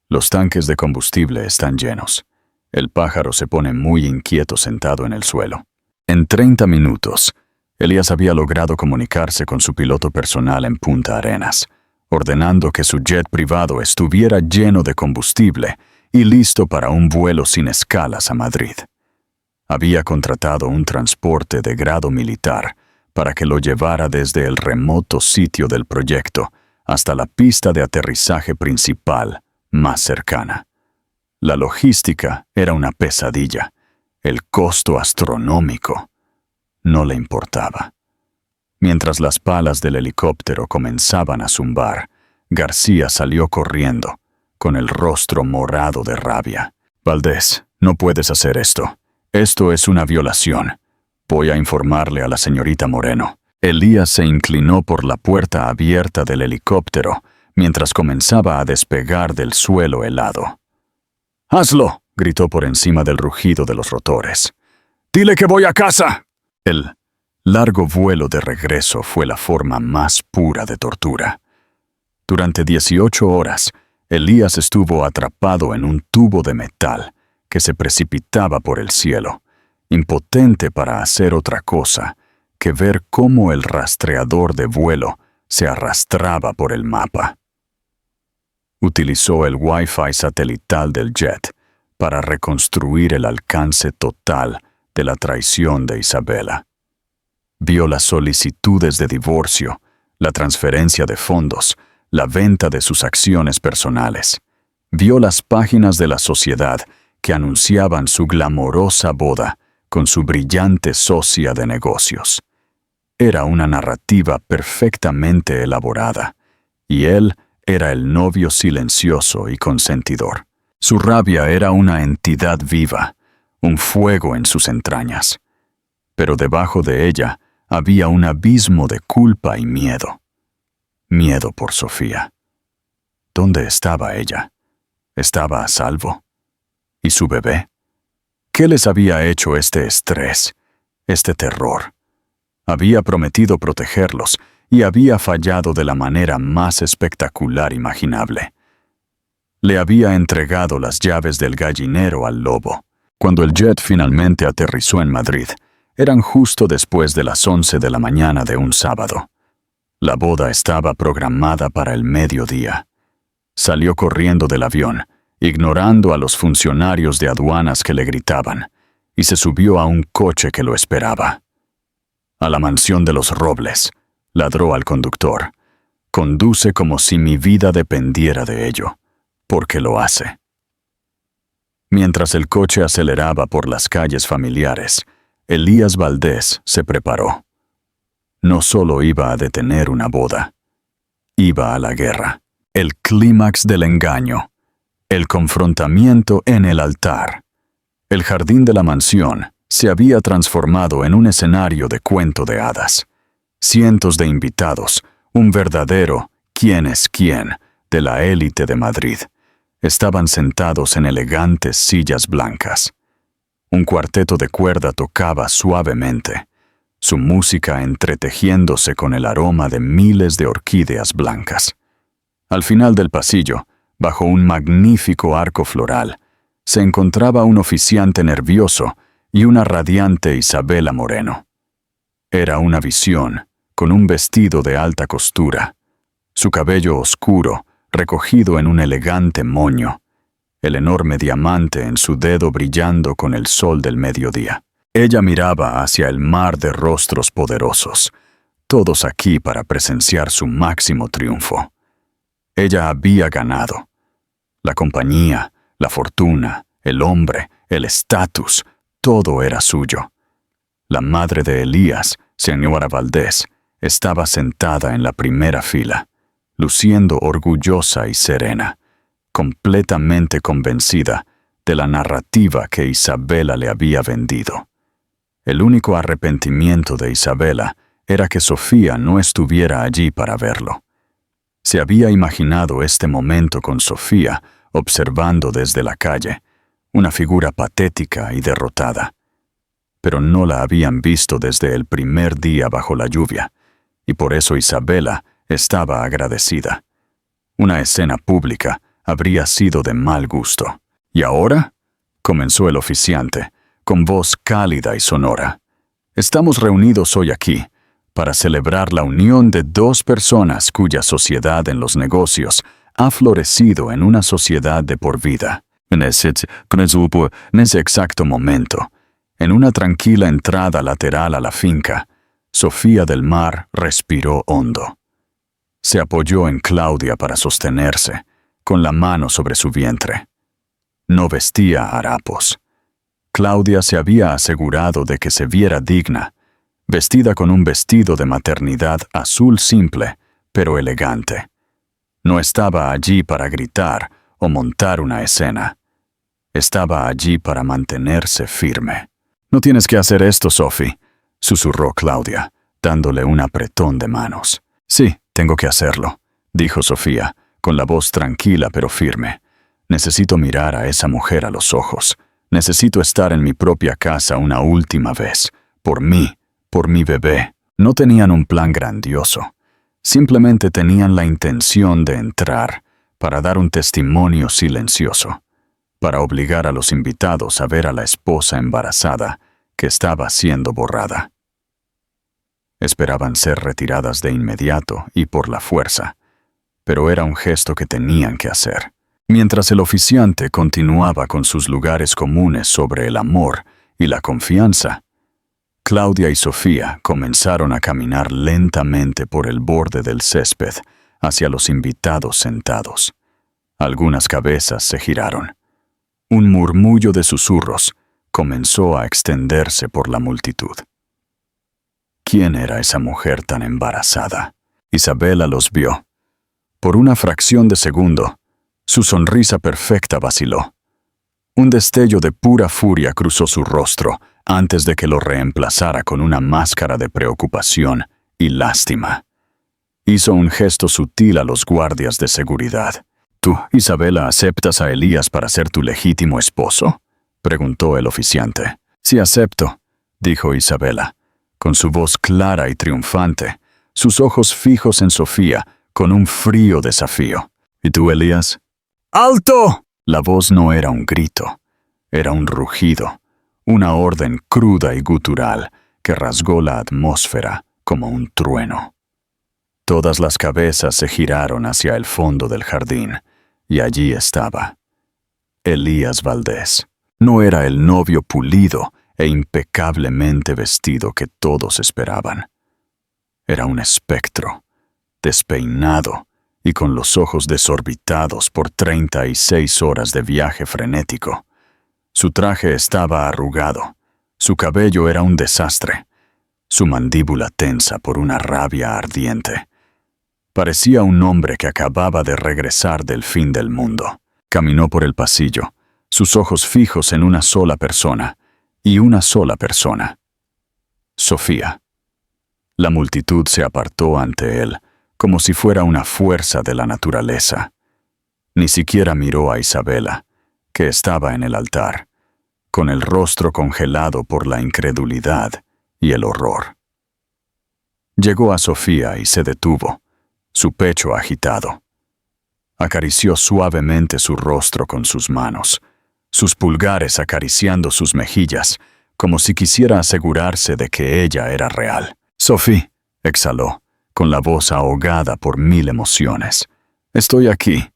Los tanques de combustible están llenos. El pájaro se pone muy inquieto sentado en el suelo. En 30 minutos, Elías había logrado comunicarse con su piloto personal en Punta Arenas, ordenando que su jet privado estuviera lleno de combustible y listo para un vuelo sin escalas a Madrid. Había contratado un transporte de grado militar para que lo llevara desde el remoto sitio del proyecto hasta la pista de aterrizaje principal más cercana. La logística era una pesadilla, el costo astronómico. No le importaba. Mientras las palas del helicóptero comenzaban a zumbar, García salió corriendo, con el rostro morado de rabia. «Valdés, no puedes hacer esto. Esto es una violación. Voy a informarle a la señorita Moreno». Elías se inclinó por la puerta abierta del helicóptero mientras comenzaba a despegar del suelo helado. «¡Hazlo!», gritó por encima del rugido de los rotores. «¡Dile que voy a casa!». El largo vuelo de regreso fue la forma más pura de tortura. Durante 18 horas, Elías estuvo atrapado en un tubo de metal que se precipitaba por el cielo, impotente para hacer otra cosa que ver cómo el rastreador de vuelo se arrastraba por el mapa. Utilizó el Wi-Fi satelital del jet para reconstruir el alcance total de la traición de Isabela. Vio las solicitudes de divorcio, la transferencia de fondos, la venta de sus acciones personales. Vio las páginas de la sociedad que anunciaban su glamorosa boda con su brillante socia de negocios. Era una narrativa perfectamente elaborada, y él era el novio silencioso y consentidor. Su rabia era una entidad viva, un fuego en sus entrañas. Pero debajo de ella había un abismo de culpa y miedo. Miedo por Sofía. ¿Dónde estaba ella? ¿Estaba a salvo? ¿Y su bebé? ¿Qué les había hecho este estrés, este terror? Había prometido protegerlos y había fallado de la manera más espectacular imaginable. Le había entregado las llaves del gallinero al lobo. Cuando el jet finalmente aterrizó en Madrid, eran justo después de las 11 de la mañana de un sábado. La boda estaba programada para el mediodía. Salió corriendo del avión, ignorando a los funcionarios de aduanas que le gritaban, y se subió a un coche que lo esperaba. «A la mansión de los Robles», ladró al conductor. «Conduce como si mi vida dependiera de ello, porque lo hace». Mientras el coche aceleraba por las calles familiares, Elías Valdés se preparó. No solo iba a detener una boda, iba a la guerra, el clímax del engaño, el confrontamiento en el altar. El jardín de la mansión se había transformado en un escenario de cuento de hadas. Cientos de invitados, un verdadero «quién es quién» de la élite de Madrid, estaban sentados en elegantes sillas blancas. Un cuarteto de cuerda tocaba suavemente, su música entretejiéndose con el aroma de miles de orquídeas blancas. Al final del pasillo, bajo un magnífico arco floral, se encontraba un oficiante nervioso y una radiante Isabela Moreno. Era una visión, con un vestido de alta costura, su cabello oscuro, recogido en un elegante moño, el enorme diamante en su dedo brillando con el sol del mediodía. Ella miraba hacia el mar de rostros poderosos, todos aquí para presenciar su máximo triunfo. Ella había ganado. La compañía, la fortuna, el hombre, el estatus, todo era suyo. La madre de Elías, señora Valdés, estaba sentada en la primera fila, luciendo orgullosa y serena, completamente convencida de la narrativa que Isabela le había vendido. El único arrepentimiento de Isabela era que Sofía no estuviera allí para verlo. Se había imaginado este momento con Sofía observando desde la calle, una figura patética y derrotada. Pero no la habían visto desde el primer día bajo la lluvia, y por eso Isabela estaba agradecida. Una escena pública habría sido de mal gusto. «¿Y ahora?», comenzó el oficiante, con voz cálida y sonora. «Estamos reunidos hoy aquí para celebrar la unión de dos personas cuya sociedad en los negocios ha florecido en una sociedad de por vida. En ese exacto momento, en una tranquila entrada lateral a la finca, Sofía del Mar respiró hondo. Se apoyó en Claudia para sostenerse, con la mano sobre su vientre. No vestía harapos. Claudia se había asegurado de que se viera digna, vestida con un vestido de maternidad azul simple, pero elegante. No estaba allí para gritar o montar una escena. Estaba allí para mantenerse firme. «No tienes que hacer esto, Sophie», susurró Claudia, dándole un apretón de manos. «Sí, tengo que hacerlo», dijo Sofía, con la voz tranquila pero firme. «Necesito mirar a esa mujer a los ojos. Necesito estar en mi propia casa una última vez. Por mí, por mi bebé». No tenían un plan grandioso. Simplemente tenían la intención de entrar para dar un testimonio silencioso, para obligar a los invitados a ver a la esposa embarazada que estaba siendo borrada. Esperaban ser retiradas de inmediato y por la fuerza, pero era un gesto que tenían que hacer. Mientras el oficiante continuaba con sus lugares comunes sobre el amor y la confianza, Claudia y Sofía comenzaron a caminar lentamente por el borde del césped hacia los invitados sentados. Algunas cabezas se giraron. Un murmullo de susurros comenzó a extenderse por la multitud. ¿Quién era esa mujer tan embarazada? Isabela los vio. Por una fracción de segundo, su sonrisa perfecta vaciló. Un destello de pura furia cruzó su rostro antes de que lo reemplazara con una máscara de preocupación y lástima. Hizo un gesto sutil a los guardias de seguridad. «¿Tú, Isabela, aceptas a Elías para ser tu legítimo esposo?», preguntó el oficiante. «Sí, acepto», dijo Isabela, con su voz clara y triunfante, sus ojos fijos en Sofía, con un frío desafío. «¿Y tú, Elías?» «¡Alto!». La voz no era un grito, era un rugido, una orden cruda y gutural que rasgó la atmósfera como un trueno. Todas las cabezas se giraron hacia el fondo del jardín, y allí estaba Elías Valdés. No era el novio pulido e impecablemente vestido que todos esperaban. Era un espectro, despeinado y con los ojos desorbitados por 36 horas de viaje frenético. Su traje estaba arrugado, su cabello era un desastre, su mandíbula tensa por una rabia ardiente. Parecía un hombre que acababa de regresar del fin del mundo. Caminó por el pasillo, sus ojos fijos en una sola persona, y una sola persona: Sofía. La multitud se apartó ante él, como si fuera una fuerza de la naturaleza. Ni siquiera miró a Isabela, que estaba en el altar, con el rostro congelado por la incredulidad y el horror. Llegó a Sofía y se detuvo, su pecho agitado. Acarició suavemente su rostro con sus manos, sus pulgares acariciando sus mejillas, como si quisiera asegurarse de que ella era real. «Sophie», exhaló, con la voz ahogada por 1000 emociones. «Estoy aquí.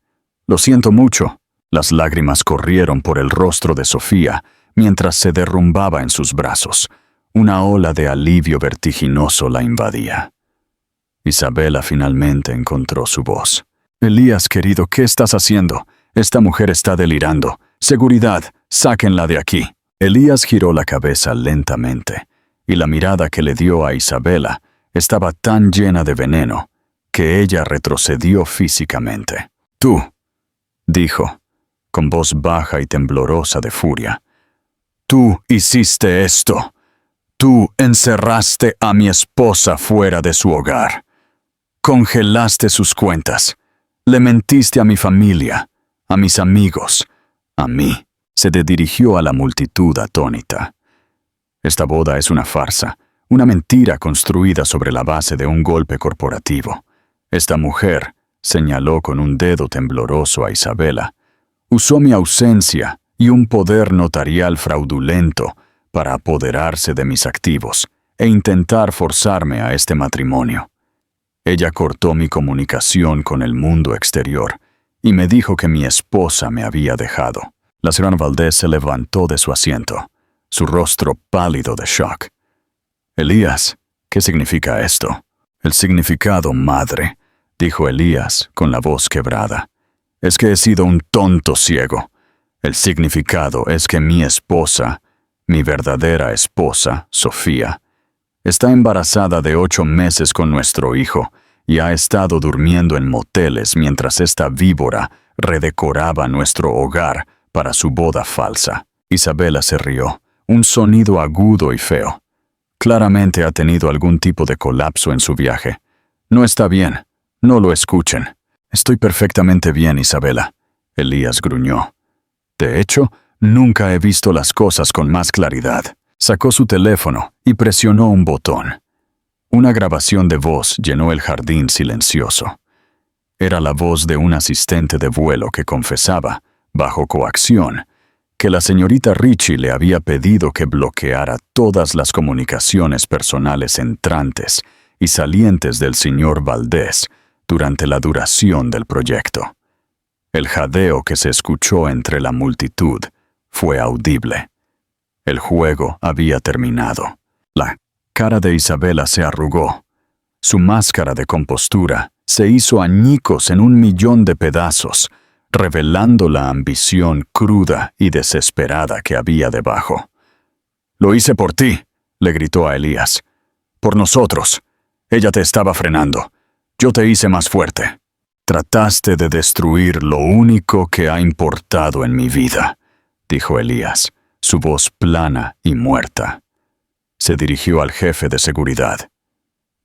Lo siento mucho». Las lágrimas corrieron por el rostro de Sofía mientras se derrumbaba en sus brazos. Una ola de alivio vertiginoso la invadía. Isabela finalmente encontró su voz. «Elías, querido, ¿qué estás haciendo? Esta mujer está delirando. Seguridad, sáquenla de aquí». Elías giró la cabeza lentamente, y la mirada que le dio a Isabela estaba tan llena de veneno que ella retrocedió físicamente. «Tú», dijo, con voz baja y temblorosa de furia, «tú hiciste esto. Tú encerraste a mi esposa fuera de su hogar. Congelaste sus cuentas. Le mentiste a mi familia, a mis amigos, a mí». Se dirigió a la multitud atónita. «Esta boda es una farsa, una mentira construida sobre la base de un golpe corporativo. Esta mujer», señaló con un dedo tembloroso a Isabela, «usó mi ausencia y un poder notarial fraudulento para apoderarse de mis activos e intentar forzarme a este matrimonio. Ella cortó mi comunicación con el mundo exterior y me dijo que mi esposa me había dejado». La señora Valdés se levantó de su asiento, su rostro pálido de shock. «Elías, ¿Qué significa esto? El significado, madre, dijo Elías con la voz quebrada, es que he sido un tonto ciego. El significado es que mi esposa, mi verdadera esposa, Sofía, está embarazada de 8 meses con nuestro hijo y ha estado durmiendo en moteles mientras esta víbora redecoraba nuestro hogar para su boda falsa. Isabela se rió, un sonido agudo y feo. Claramente ha tenido algún tipo de colapso en su viaje. No está bien, no lo escuchen. Estoy perfectamente bien, Isabela, Elías gruñó. De hecho, nunca he visto las cosas con más claridad. Sacó su teléfono y presionó un botón. Una grabación de voz llenó el jardín silencioso. Era la voz de un asistente de vuelo que confesaba, bajo coacción, que la señorita Ritchie le había pedido que bloqueara todas las comunicaciones personales entrantes y salientes del señor Valdés durante la duración del proyecto. El jadeo que se escuchó entre la multitud fue audible. El juego había terminado. La cara de Isabela se arrugó. Su máscara de compostura se hizo añicos en 1.000.000 de pedazos, revelando la ambición cruda y desesperada que había debajo. «Lo hice por ti», le gritó a Elías. «Por nosotros. Ella te estaba frenando. Yo te hice más fuerte. Trataste de destruir lo único que ha importado en mi vida», dijo Elías, su voz plana y muerta. Se dirigió al jefe de seguridad.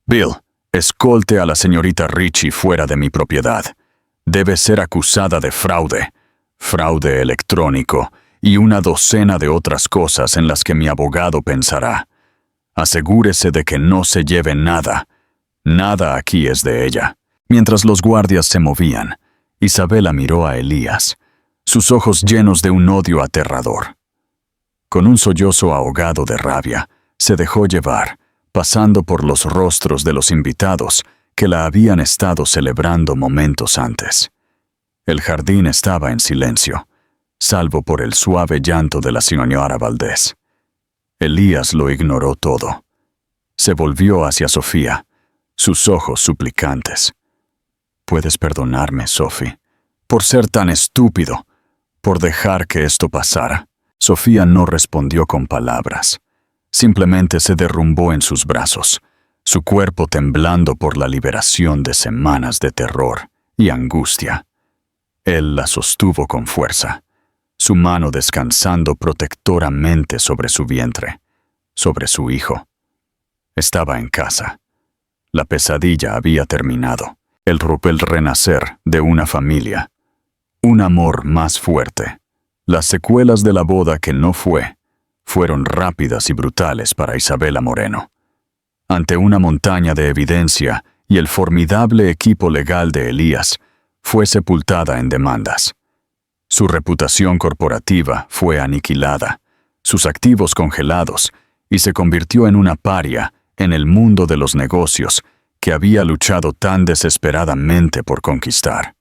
«Bill, escolte a la señorita Ritchie fuera de mi propiedad. Debe ser acusada de fraude electrónico y una docena de otras cosas en las que mi abogado pensará. Asegúrese de que no se lleve nada. Nada aquí es de ella». Mientras los guardias se movían, Isabela miró a Elías, sus ojos llenos de un odio aterrador. Con un sollozo ahogado de rabia, se dejó llevar, pasando por los rostros de los invitados que la habían estado celebrando momentos antes. El jardín estaba en silencio, salvo por el suave llanto de la señora Valdés. Elías lo ignoró todo. Se volvió hacia Sofía, sus ojos suplicantes. «Puedes perdonarme, Sophie, por ser tan estúpido, por dejar que esto pasara». Sofía no respondió con palabras. Simplemente se derrumbó en sus brazos, su cuerpo temblando por la liberación de semanas de terror y angustia. Él la sostuvo con fuerza, su mano descansando protectoramente sobre su vientre, sobre su hijo. Estaba en casa. La pesadilla había terminado. El renacer de una familia. Un amor más fuerte. Las secuelas de la boda que no fueron rápidas y brutales para Isabela Moreno. Ante una montaña de evidencia y el formidable equipo legal de Elías, fue sepultada en demandas. Su reputación corporativa fue aniquilada, sus activos congelados, y se convirtió en una paria en el mundo de los negocios que había luchado tan desesperadamente por conquistar.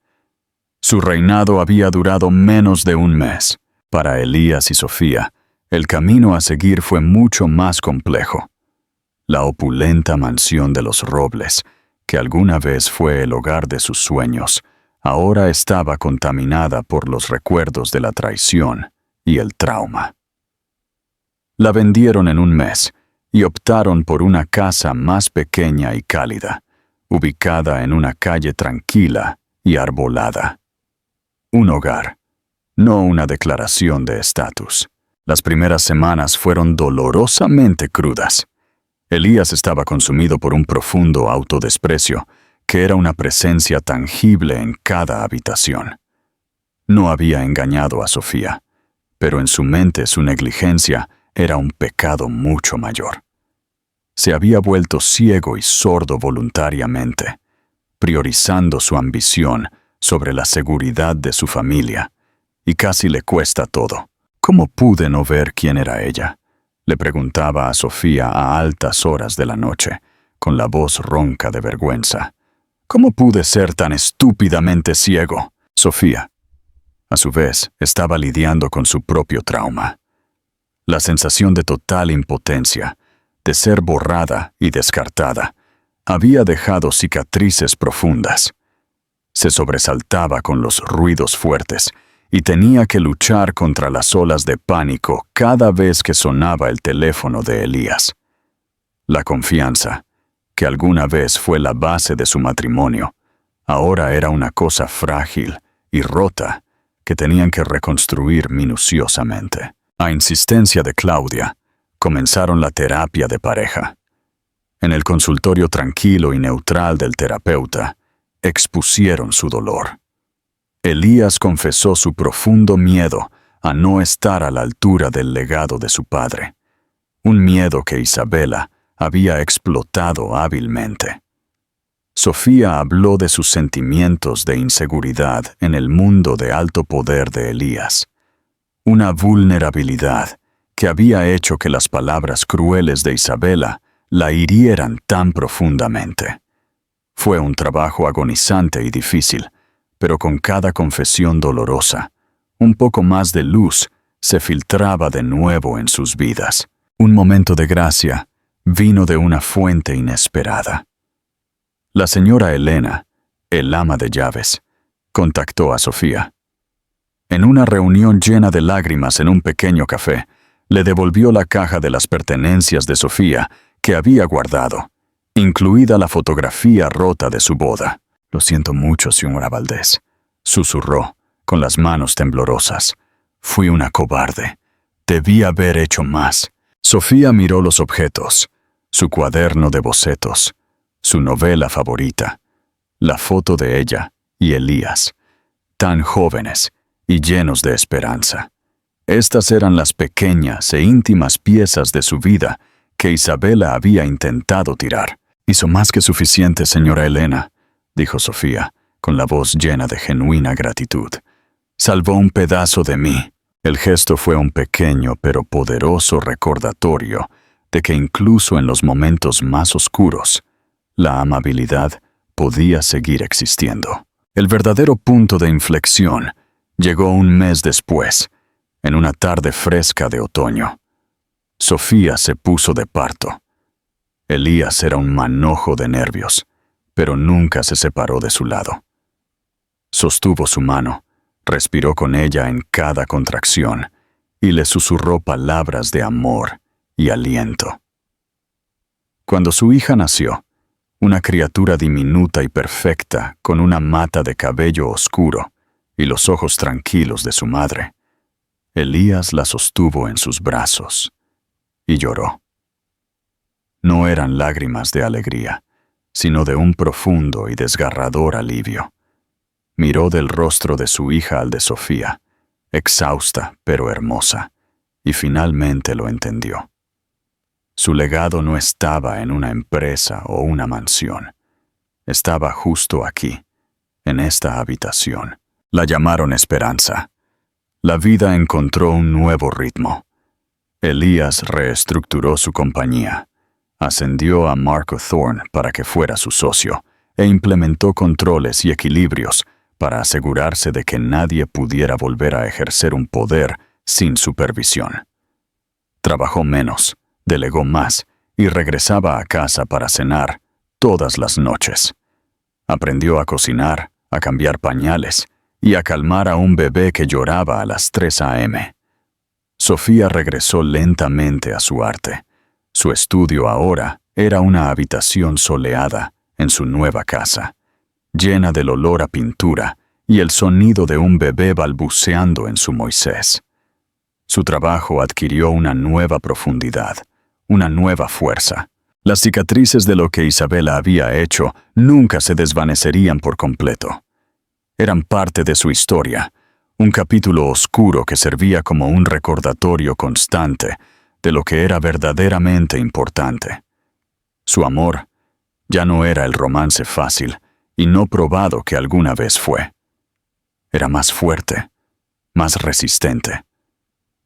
Su reinado había durado menos de un mes. Para Elías y Sofía, el camino a seguir fue mucho más complejo. La opulenta mansión de los Robles, que alguna vez fue el hogar de sus sueños, ahora estaba contaminada por los recuerdos de la traición y el trauma. La vendieron en un mes, y optaron por una casa más pequeña y cálida, ubicada en una calle tranquila y arbolada. Un hogar, no una declaración de estatus. Las primeras semanas fueron dolorosamente crudas. Elías estaba consumido por un profundo autodesprecio, que era una presencia tangible en cada habitación. No había engañado a Sofía, pero en su mente su negligencia era un pecado mucho mayor. Se había vuelto ciego y sordo voluntariamente, priorizando su ambición sobre la seguridad de su familia, y casi le cuesta todo. ¿Cómo pude no ver quién era ella?, le preguntaba a Sofía a altas horas de la noche, con la voz ronca de vergüenza. ¿Cómo pude ser tan estúpidamente ciego? Sofía, a su vez, estaba lidiando con su propio trauma. La sensación de total impotencia, de ser borrada y descartada, había dejado cicatrices profundas. Se sobresaltaba con los ruidos fuertes y tenía que luchar contra las olas de pánico cada vez que sonaba el teléfono de Elías. La confianza, que alguna vez fue la base de su matrimonio, ahora era una cosa frágil y rota que tenían que reconstruir minuciosamente. A insistencia de Claudia, comenzaron la terapia de pareja. En el consultorio tranquilo y neutral del terapeuta, expusieron su dolor. Elías confesó su profundo miedo a no estar a la altura del legado de su padre, un miedo que Isabela había explotado hábilmente. Sofía habló de sus sentimientos de inseguridad en el mundo de alto poder de Elías, una vulnerabilidad que había hecho que las palabras crueles de Isabela la hirieran tan profundamente. Fue un trabajo agonizante y difícil, pero con cada confesión dolorosa, un poco más de luz se filtraba de nuevo en sus vidas. Un momento de gracia vino de una fuente inesperada. La señora Elena, el ama de llaves, contactó a Sofía. En una reunión llena de lágrimas en un pequeño café, le devolvió la caja de las pertenencias de Sofía que había guardado, incluida la fotografía rota de su boda. «Lo siento mucho, señora Valdés», susurró, con las manos temblorosas. «Fui una cobarde. Debí haber hecho más». Sofía miró los objetos, su cuaderno de bocetos, su novela favorita, la foto de ella y Elías, tan jóvenes y llenos de esperanza. Estas eran las pequeñas e íntimas piezas de su vida que Isabela había intentado tirar. «Hizo más que suficiente, señora Elena», dijo Sofía, con la voz llena de genuina gratitud. «Salvó un pedazo de mí». El gesto fue un pequeño pero poderoso recordatorio de que incluso en los momentos más oscuros, la amabilidad podía seguir existiendo. El verdadero punto de inflexión llegó un mes después, en una tarde fresca de otoño. Sofía se puso de parto. Elías era un manojo de nervios, pero nunca se separó de su lado. Sostuvo su mano, respiró con ella en cada contracción y le susurró palabras de amor y aliento. Cuando su hija nació, una criatura diminuta y perfecta con una mata de cabello oscuro y los ojos tranquilos de su madre, Elías la sostuvo en sus brazos y lloró. No eran lágrimas de alegría, sino de un profundo y desgarrador alivio. Miró del rostro de su hija al de Sofía, exhausta pero hermosa, y finalmente lo entendió. Su legado no estaba en una empresa o una mansión. Estaba justo aquí, en esta habitación. La llamaron Esperanza. La vida encontró un nuevo ritmo. Elías reestructuró su compañía, ascendió a Marco Thorne para que fuera su socio e implementó controles y equilibrios para asegurarse de que nadie pudiera volver a ejercer un poder sin supervisión. Trabajó menos, delegó más y regresaba a casa para cenar todas las noches. Aprendió a cocinar, a cambiar pañales y a calmar a un bebé que lloraba a las 3 a.m. Sofía regresó lentamente a su arte. Su estudio ahora era una habitación soleada en su nueva casa, llena del olor a pintura y el sonido de un bebé balbuceando en su Moisés. Su trabajo adquirió una nueva profundidad, una nueva fuerza. Las cicatrices de lo que Isabela había hecho nunca se desvanecerían por completo. Eran parte de su historia, un capítulo oscuro que servía como un recordatorio constante de lo que era verdaderamente importante. Su amor ya no era el romance fácil y no probado que alguna vez fue. Era más fuerte, más resistente,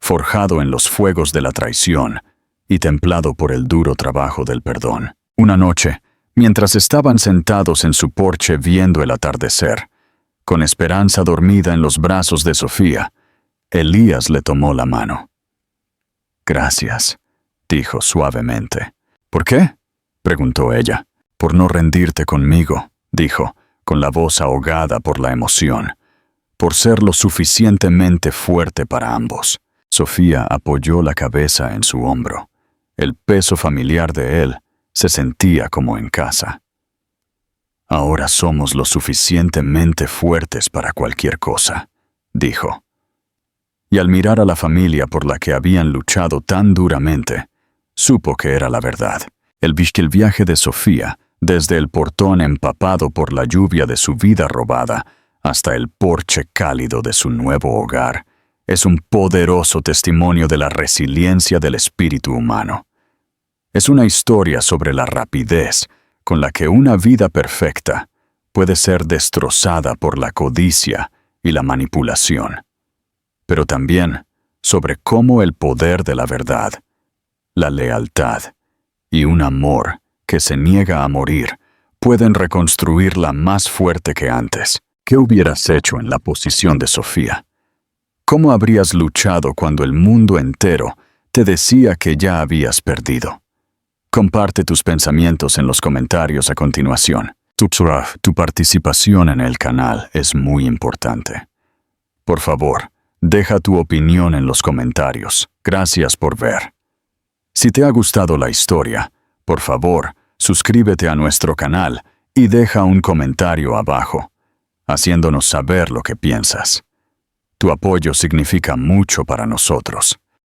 forjado en los fuegos de la traición y templado por el duro trabajo del perdón. Una noche, mientras estaban sentados en su porche viendo el atardecer, con Esperanza dormida en los brazos de Sofía, Elías le tomó la mano. «Gracias», dijo suavemente. ¿Por qué?, preguntó ella. Por no rendirte conmigo, dijo, con la voz ahogada por la emoción. Por ser lo suficientemente fuerte para ambos. Sofía apoyó la cabeza en su hombro. El peso familiar de él se sentía como en casa. Ahora somos lo suficientemente fuertes para cualquier cosa, dijo. Y al mirar a la familia por la que habían luchado tan duramente, supo que era la verdad. El viaje de Sofía, desde el portón empapado por la lluvia de su vida robada hasta el porche cálido de su nuevo hogar, es un poderoso testimonio de la resiliencia del espíritu humano. Es una historia sobre la rapidez con la que una vida perfecta puede ser destrozada por la codicia y la manipulación, pero también sobre cómo el poder de la verdad, la lealtad y un amor que se niega a morir pueden reconstruirla más fuerte que antes. ¿Qué hubieras hecho en la posición de Sofía? ¿Cómo habrías luchado cuando el mundo entero te decía que ya habías perdido? Comparte tus pensamientos en los comentarios a continuación. Tu participación en el canal es muy importante. Por favor, deja tu opinión en los comentarios. Gracias por ver. Si te ha gustado la historia, por favor, suscríbete a nuestro canal y deja un comentario abajo, haciéndonos saber lo que piensas. Tu apoyo significa mucho para nosotros.